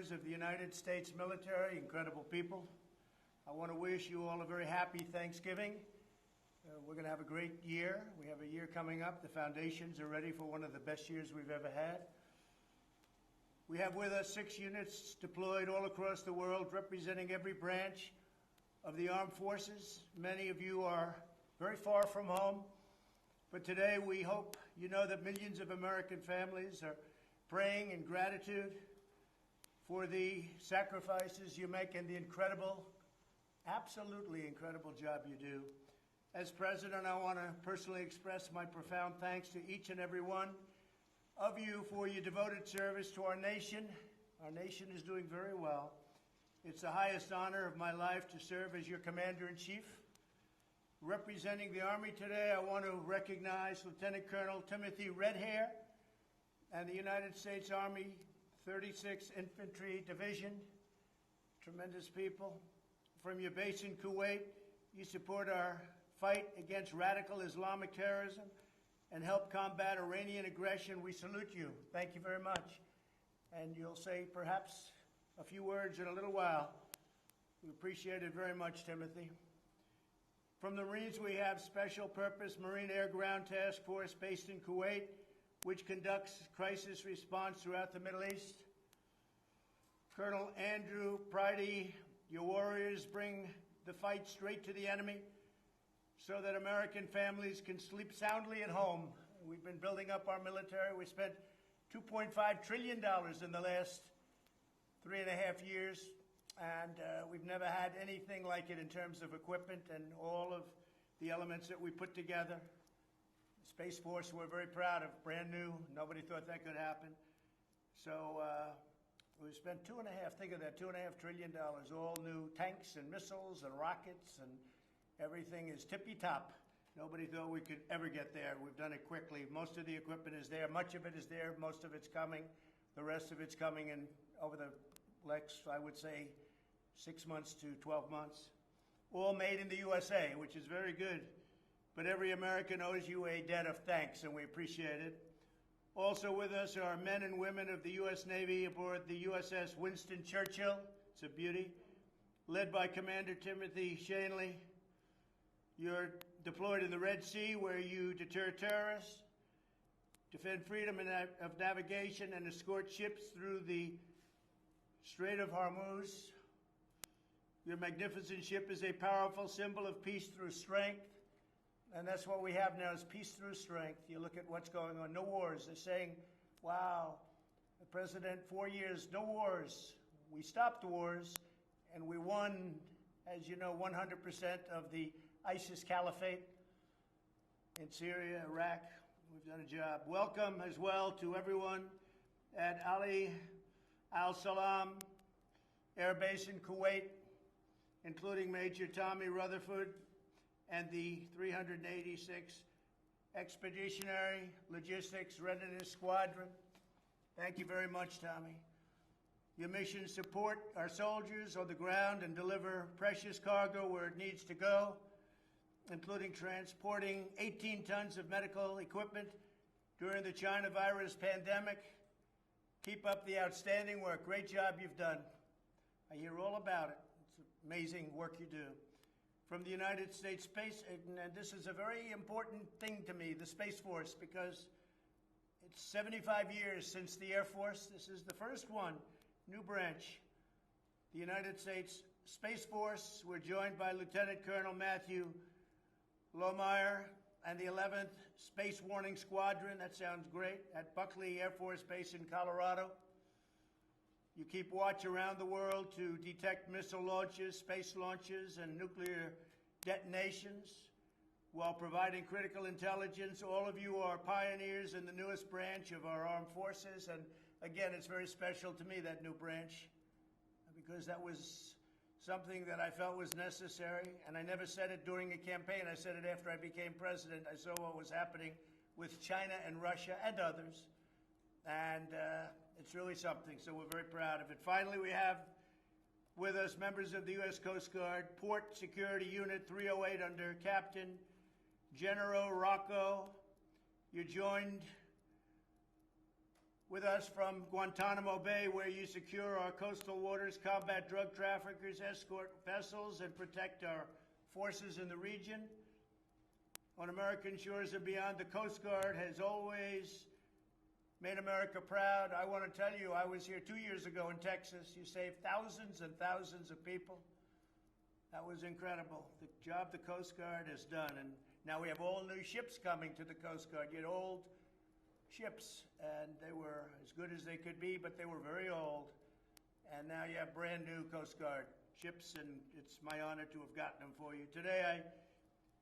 Of the United States military, incredible people. I want to wish you all a very happy Thanksgiving. We're going to have a great year. We have a year coming up. The foundations are ready for one of the best years we've ever had. We have with us 6 units deployed all across the world, representing every branch of the armed forces. Many of you are very far from home, but today we hope you know that millions of American families are praying in gratitude for the sacrifices you make and the incredible, absolutely incredible job you do. As President, I want to personally express my profound thanks to each and every one of you for your devoted service to our nation. Our nation is doing very well. It's the highest honor of my life to serve as your Commander-in-Chief. Representing the Army today, I want to recognize Lieutenant Colonel Timothy Redhair and the United States Army 36th Infantry Division. Tremendous people. From your base in Kuwait, you support our fight against radical Islamic terrorism and help combat Iranian aggression. We salute you. Thank you very much. And you'll say perhaps a few words in a little while. We appreciate it very much, Timothy. From the Marines, we have Special Purpose Marine Air Ground Task Force based in Kuwait, which conducts crisis response throughout the Middle East. Colonel Andrew Pridey, your warriors bring the fight straight to the enemy so that American families can sleep soundly at home. We've been building up our military. We spent $2.5 trillion in the last 3.5 years, and we've never had anything like it in terms of equipment and all of the elements that we put together. Space Force, we're very proud of, brand new. Nobody thought that could happen. So we spent $2.5 trillion, all new tanks and missiles and rockets, and everything is tippy-top. Nobody thought we could ever get there. We've done it quickly. Most of the equipment is there. Much of it is there. Most of it's coming. The rest of it's coming in over the next, I would say, 6 months to 12 months. All made in the USA, which is very good. But every American owes you a debt of thanks, and we appreciate it. Also with us are men and women of the U.S. Navy aboard the USS Winston Churchill. It's a beauty. Led by Commander Timothy Shanley. You're deployed in the Red Sea, where you deter terrorists, defend freedom of navigation, and escort ships through the Strait of Hormuz. Your magnificent ship is a powerful symbol of peace through strength. And that's what we have now, is peace through strength. You look at what's going on. No wars. They're saying, wow, the president, 4 years, no wars. We stopped wars, and we won, as you know, 100% of the ISIS caliphate in Syria, Iraq. We've done a job. Welcome as well to everyone at Ali Al Salam Air Base in Kuwait, including Major Tommy Rutherford and the 386 Expeditionary Logistics Readiness Squadron. Thank you very much, Tommy. Your mission is support our soldiers on the ground and deliver precious cargo where it needs to go, including transporting 18 tons of medical equipment during the China virus pandemic. Keep up the outstanding work. Great job you've done. I hear all about it. It's amazing work you do. From the United States Space, and this is a very important thing to me, the Space Force, because it's 75 years since the Air Force. This is the first one, new branch. The United States Space Force, we're joined by Lieutenant Colonel Matthew Lohmeyer and the 11th Space Warning Squadron. That sounds great. At Buckley Air Force Base in Colorado. You keep watch around the world to detect missile launches, space launches, and nuclear detonations while providing critical intelligence. All of you are pioneers in the newest branch of our armed forces. And again, it's very special to me, that new branch, because that was something that I felt was necessary. And I never said it during a campaign. I said it after I became president. I saw what was happening with China and Russia and others. And it's really something, so we're very proud of it. Finally, we have with us members of the U.S. Coast Guard, Port Security Unit 308 under Captain General Rocco. You're joined with us from Guantanamo Bay, where you secure our coastal waters, combat drug traffickers, escort vessels, and protect our forces in the region. On American shores and beyond, the Coast Guard has always made America proud. I want to tell you, I was here 2 years ago in Texas. You saved thousands and thousands of people. That was incredible. The job the Coast Guard has done. And now we have all new ships coming to the Coast Guard. You had old ships, and they were as good as they could be, but they were very old. And now you have brand new Coast Guard ships, and it's my honor to have gotten them for you. Today I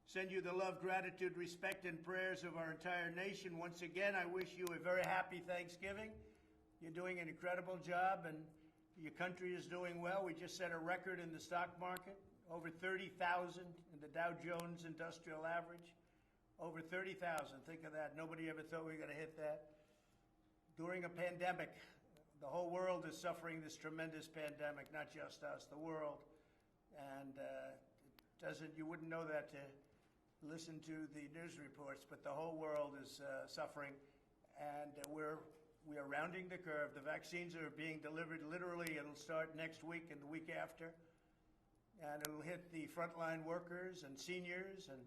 send you the love, gratitude, respect, and prayers of our entire nation. Once again, I wish you a very happy Thanksgiving. You're doing an incredible job, and your country is doing well. We just set a record in the stock market, over 30,000 in the Dow Jones Industrial Average. Over 30,000, think of that. Nobody ever thought we were going to hit that. During a pandemic, the whole world is suffering this tremendous pandemic, not just us, the world. And you wouldn't know that to listen to the news reports, but the whole world is suffering, and we are rounding the curve. The vaccines are being delivered literally. It'll start next week and the week after, and it'll hit the frontline workers and seniors and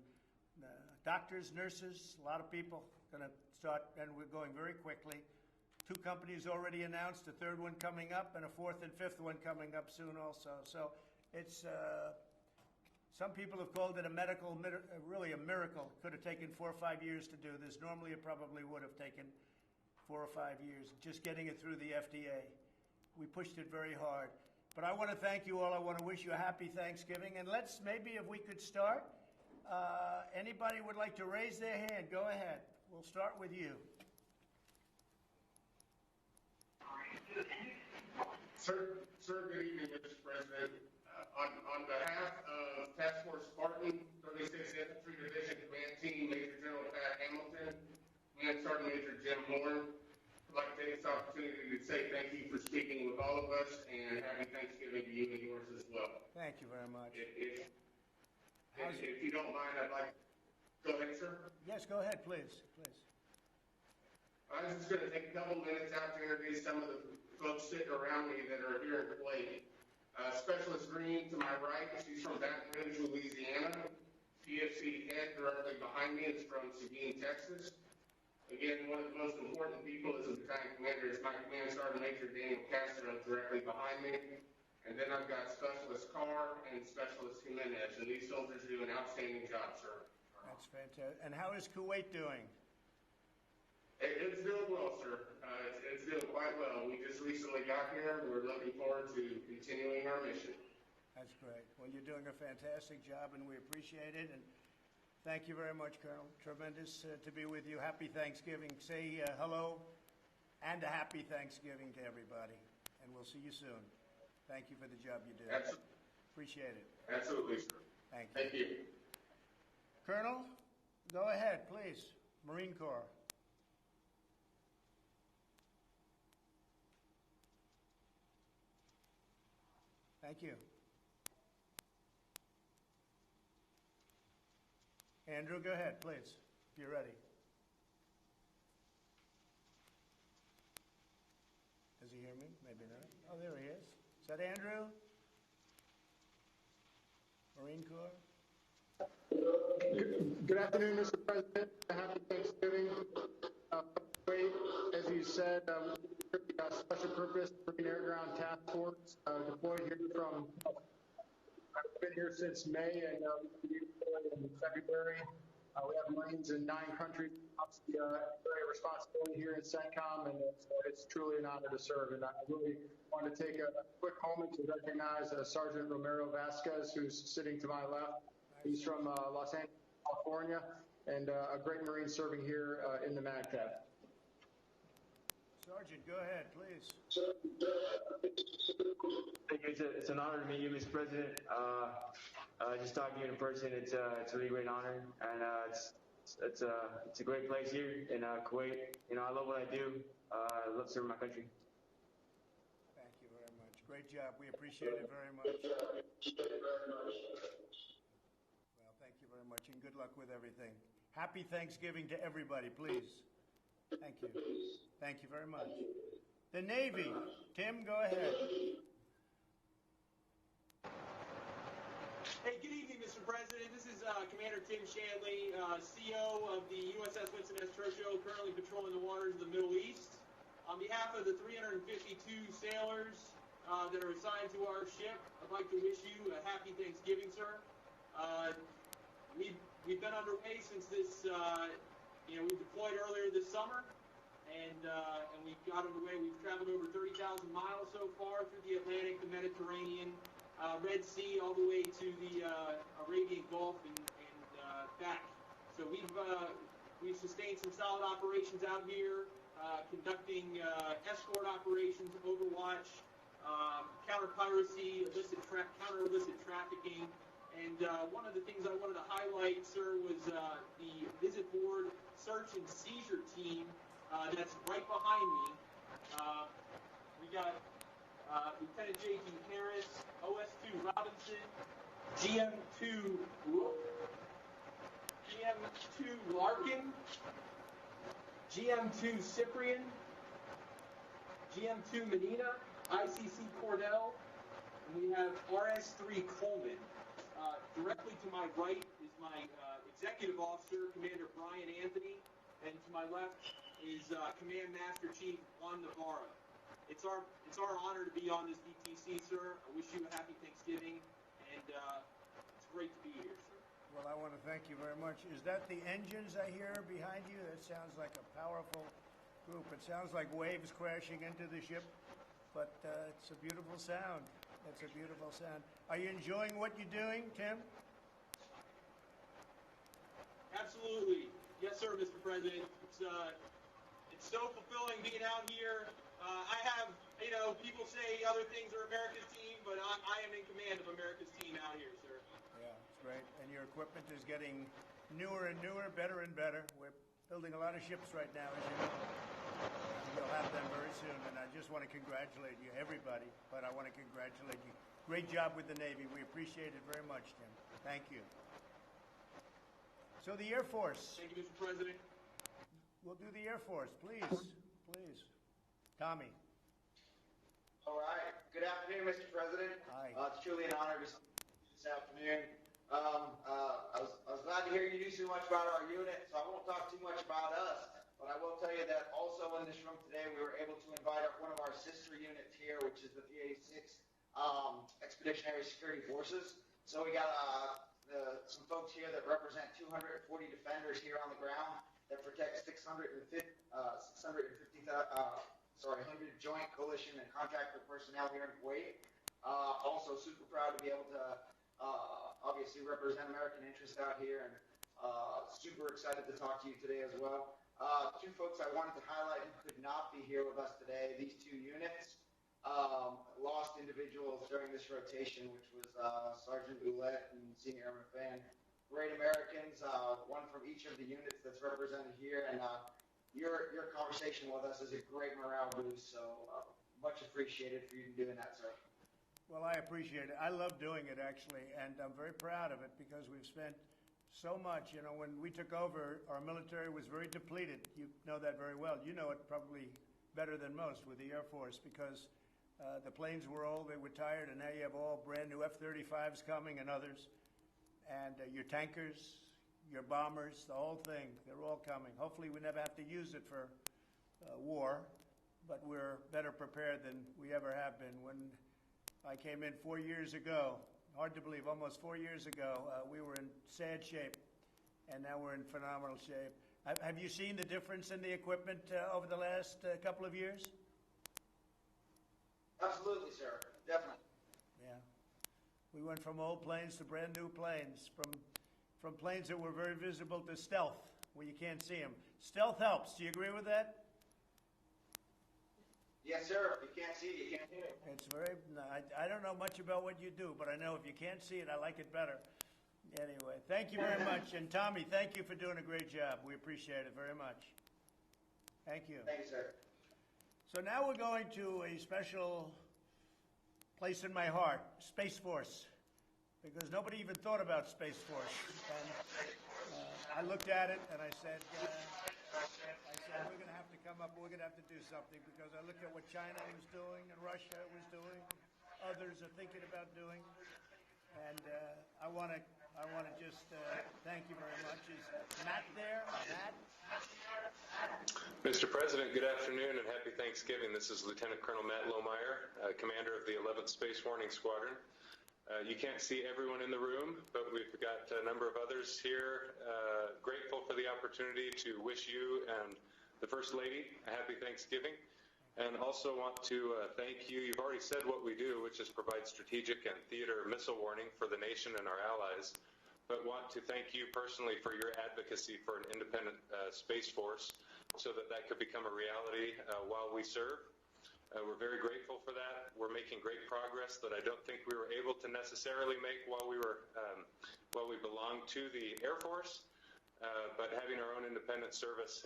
doctors, nurses, a lot of people going to start, and we're going very quickly. 2 companies already announced, a 3rd one coming up, and a 4th and 5th one coming up soon also. So it's some people have called it really a miracle. Could have taken 4 or 5 years to do this. Normally it probably would have taken 4 or 5 years, just getting it through the FDA. We pushed it very hard. But I want to thank you all. I want to wish you a happy Thanksgiving. And let's, maybe if we could start, anybody would like to raise their hand, go ahead. We'll start with you. Sir, good evening, Mr. President. On behalf of Task Force Spartan, 36th Infantry Division Command Team, Major General Pat Hamilton, and Sergeant Major Jim Horn, I'd like to take this opportunity to say thank you for speaking with all of us, and happy Thanksgiving to you and yours as well. Thank you very much. If you don't mind, I'd like to go ahead, sir. Yes, go ahead, please. I was just going to take a couple minutes out to introduce some of the folks sitting around me that are here in Kuwait. Specialist Green to my right, she's from Baton Rouge, Louisiana. PFC head directly behind me is from Seguin, Texas. Again, one of the most important people as a battalion commander is my command sergeant major Daniel Castro directly behind me. And then I've got Specialist Carr and Specialist Jimenez, and these soldiers do an outstanding job, sir. That's fantastic. And how is Kuwait doing? It's doing well, sir. It's doing quite well. We just recently got here. We're looking forward to continuing our mission. That's great. Well, you're doing a fantastic job, and we appreciate it. And thank you very much, Colonel. Tremendous to be with you. Happy Thanksgiving. Say hello and a happy Thanksgiving to everybody. And we'll see you soon. Thank you for the job you do. Absolutely. Appreciate it. Absolutely, sir. Thank you. Thank you. Colonel, go ahead, please. Marine Corps. Thank you. Andrew, go ahead, please, if you're ready. Does he hear me? Maybe not. Oh, there he is. Is that Andrew? Marine Corps? Good afternoon, Mr. President. Happy Thanksgiving. As you said, Special Purpose Marine Air Ground Task Force deployed here from, I've been here since May and in February. We have Marines in 9 countries. Obviously, very responsibility here at CENTCOM, and it's truly an honor to serve. And I really want to take a quick moment to recognize Sergeant Romero Vasquez, who's sitting to my left. He's from Los Angeles, California, and a great Marine serving here in the MAGTF. Sergeant, go ahead, please. Thank you. It's an honor to meet you, Mr. President. Just talking to you in person, it's a really great honor, and it's a great place here in Kuwait. You know, I love what I do. I love serving my country. Thank you very much. Great job. We appreciate it very much. Well, thank you very much, and good luck with everything. Happy Thanksgiving to everybody, please. Thank you. Thank you very much. The Navy. Tim, go ahead. Hey, good evening, Mr. President. This is Commander Tim Shanley, CO of the USS Winston S. Churchill, currently patrolling the waters of the Middle East. On behalf of the 352 sailors that are assigned to our ship, I'd like to wish you a happy Thanksgiving, sir. We've been underway since this, we deployed earlier this summer, and we got underway. We've traveled over 30,000 miles so far through the Atlantic, the Mediterranean, Red Sea, all the way to the Arabian Gulf and back. So we've sustained some solid operations out here, conducting escort operations, overwatch, counter piracy, counter illicit trafficking. And one of the things I wanted to highlight, sir, was the visit board search and seizure team that's right behind me. We got Lieutenant J.G. Harris, OS2 Robinson, GM2 Larkin, GM2 Cyprian, GM2 Medina, ICC Cordell, and we have RS3 Coleman. Directly to my right is my executive officer, Commander Brian Anthony, and to my left is Command Master Chief Juan Navarro. It's our honor to be on this VTC, sir. I wish you a happy Thanksgiving, and it's great to be here, sir. Well, I want to thank you very much. Is that the engines I hear behind you? That sounds like a powerful group. It sounds like waves crashing into the ship, but it's a beautiful sound. It's a beautiful sound. Are you enjoying what you're doing, Tim? Absolutely. Yes, sir, Mr. President. It's so fulfilling being out here. I have, people say other things are America's team, but I am in command of America's team out here, sir. Yeah, it's great. And your equipment is getting newer and newer, better and better. We're building a lot of ships right now, as you know. And we'll have them very soon. And I just want to congratulate you, everybody, but I want to congratulate you. Great job with the Navy. We appreciate it very much, Tim. Thank you. So the Air Force. Thank you, Mr. President. We'll do the Air Force, please. Please. Tommy. All right. Good afternoon, Mr. President. Hi. It's truly an honor to see you this afternoon. I was glad to hear you do so much about our unit, so I won't talk too much about us, but I will tell you that also in this room today, we were able to invite one of our sister units here, which is the 386 Expeditionary Security Forces. So we got some folks here that represent 240 defenders here on the ground that protect 100 joint coalition and contractor personnel here in Kuwait. Also super proud to be able to obviously represent American interests out here, and super excited to talk to you today as well. Two folks I wanted to highlight who could not be here with us today. These two units lost individuals during this rotation, which was Sergeant Ouellette and Senior Airman Fan. Great Americans, one from each of the units that's represented here, and your conversation with us is a great morale boost, so much appreciated for you doing that, sir. Well, I appreciate it. I love doing it, actually, and I'm very proud of it because we've spent so much. When we took over, our military was very depleted. You know that very well. You know it probably better than most with the Air Force because the planes were old, they were tired, and now you have all brand new F-35s coming and others. And your tankers, your bombers, the whole thing, they're all coming. Hopefully we never have to use it for war, but we're better prepared than we ever have been. When I came in 4 years ago, hard to believe, almost 4 years ago, we were in sad shape, and now we're in phenomenal shape. Have you seen the difference in the equipment over the last couple of years? Absolutely, sir. Definitely. Yeah. We went from old planes to brand new planes, from planes that were very visible to stealth, where you can't see them. Stealth helps. Do you agree with that? Yes, sir. If you can't see it, you can't hear it. It's very. I don't know much about what you do, but I know if you can't see it, I like it better. Anyway, thank you very much. And Tommy, thank you for doing a great job. We appreciate it very much. Thank you. Thank you, sir. So now we're going to a special place in my heart, Space Force, because nobody even thought about Space Force. And I looked at it and I said, said, we're going to have to come up, we're going to have to do something, because I look at what China was doing and Russia was doing, others are thinking about doing, and I want to just thank you very much. Is Matt there? Matt? Mr. President, good afternoon and happy Thanksgiving. This is Lieutenant Colonel Matt Lohmeyer, commander of the 11th Space Warning Squadron. You can't see everyone in the room, but we've got a number of others here. Grateful for the opportunity to wish you and the First Lady a happy Thanksgiving. And also want to thank you. You've already said what we do, which is provide strategic and theater missile warning for the nation and our allies. But want to thank you personally for your advocacy for an independent Space Force so that that could become a reality while we serve. We're very grateful for that. We're making great progress that I don't think we were able to necessarily make while we belonged to the Air Force. But having our own independent service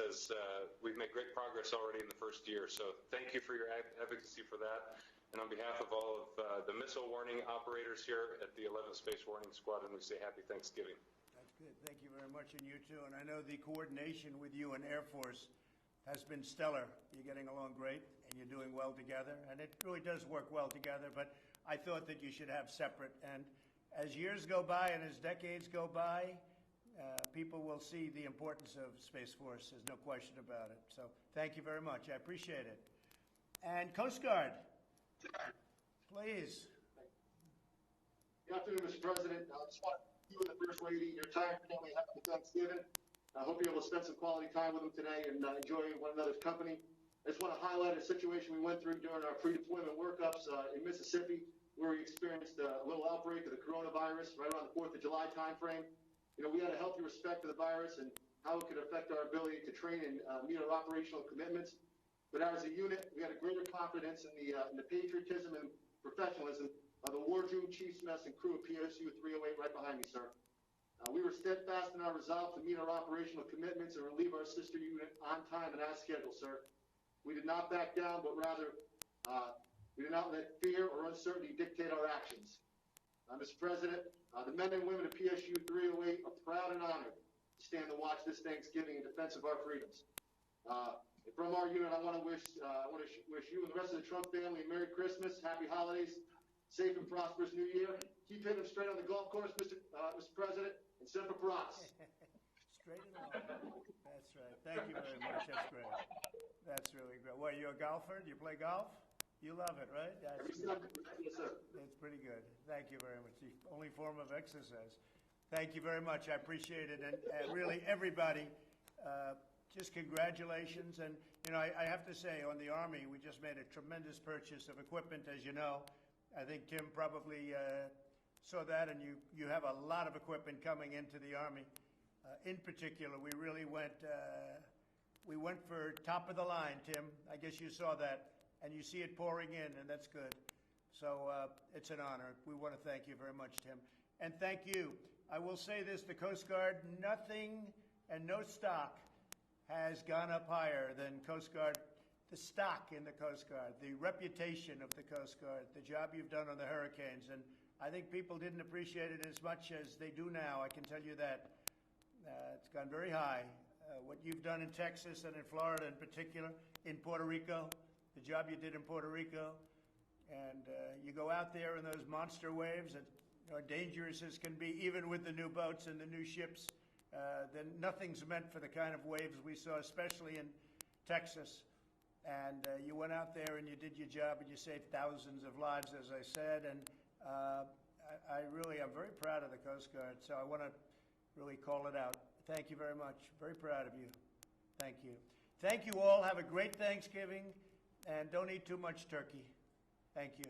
we've made great progress already in the first year. So thank you for your advocacy for that. And on behalf of all of the missile warning operators here at the 11th Space Warning Squadron, we say happy Thanksgiving. That's good. Thank you very much, and you too. And I know the coordination with you and Air Force has been stellar. You're getting along great, and you're doing well together, and it really does work well together, but I thought that you should have separate. And as years go by and as decades go by, people will see the importance of Space Force. There's no question about it. So thank you very much. I appreciate it. And Coast Guard, please. Good afternoon, Mr. President. I just want you and the First Lady, your entire family, happy Thanksgiving. I hope you're able to spend some quality time with them today and enjoy one another's company. I just want to highlight a situation we went through during our pre-deployment workups in Mississippi, where we experienced a little outbreak of the coronavirus right around the 4th of July timeframe. You know, we had a healthy respect for the virus and how it could affect our ability to train and meet our operational commitments. But as a unit, we had a greater confidence in the patriotism and professionalism of the Wardroom, Chiefs Mess, and crew of PSU 308 right behind me, sir. We were steadfast in our resolve to meet our operational commitments and relieve our sister unit on time and as scheduled, sir. We did not back down, but rather we did not let fear or uncertainty dictate our actions. Mr. President, the men and women of PSU 308 are proud and honored to stand and watch this Thanksgiving in defense of our freedoms. From our unit, I want to wish you and the rest of the Trump family a Merry Christmas, Happy Holidays, safe and prosperous New Year. Keep hitting them straight on the golf course, Mr. President, and Semper Paratus. Straight along. That's right. Thank you very much. That's great. That's really great. What, you're a golfer? Do you play golf? You love it, right? Yes, sir. It's pretty good. Thank you very much. The only form of exercise. Thank you very much. I appreciate it. And really, everybody, just congratulations. And, you know, I have to say, on the Army, we just made a tremendous purchase of equipment, as you know. I think Tim probably saw that, and you have a lot of equipment coming into the Army. In particular, we really went for top of the line, Tim. I guess you saw that, and you see it pouring in, and that's good. So it's an honor. We want to thank you very much, Tim. And thank you. I will say this, the Coast Guard, nothing and no stock has gone up higher than Coast Guard, the stock in the Coast Guard, the reputation of the Coast Guard, the job you've done on the hurricanes. And I think people didn't appreciate it as much as they do now, I can tell you that. It's gone very high. What you've done in Texas and in Florida in particular, in Puerto Rico, the job you did in Puerto Rico, and you go out there in those monster waves that are dangerous as can be, even with the new boats and the new ships. Then nothing's meant for the kind of waves we saw, especially in Texas. And you went out there and you did your job and you saved thousands of lives, as I said. And I'm very proud of the Coast Guard. So I want to really call it out. Thank you very much. Very proud of you. Thank you. Thank you all. Have a great Thanksgiving. And don't eat too much turkey. Thank you.